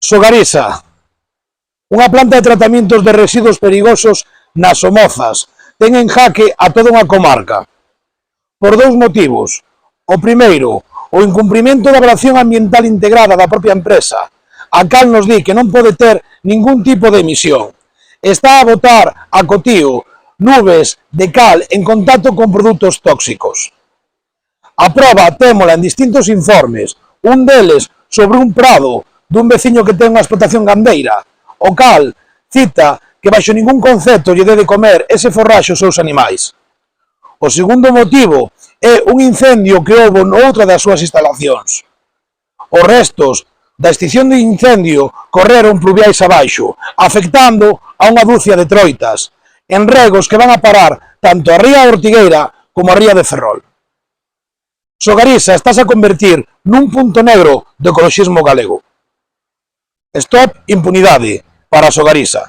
Sogarisa, unha planta de tratamientos de residuos perigosos nas Somozas, ten en jaque a toda unha comarca. Por dous motivos. O primeiro, o incumprimento da evaluación ambiental integrada da propia empresa, a cal nos di que non pode ter ningún tipo de emisión. Está a botar a cotío nubes de cal en contacto con produtos tóxicos. A proba témola en distintos informes, un deles sobre un prado dun veciño que ten unha explotación gandeira, o cal cita que baixo ningún concepto lle debe comer ese forraxe aos seus animais. O segundo motivo é un incendio que houbo noutra das súas instalacións. Os restos da extinción de incendio correron pluviais abaixo, afectando a unha dúcia de troitas, en regos que van a parar tanto a ría Ortigueira como a ría de Ferrol. Sogarisa estás a convertir nun punto negro do ecoloxismo galego. Stop impunidade para Sogarisa.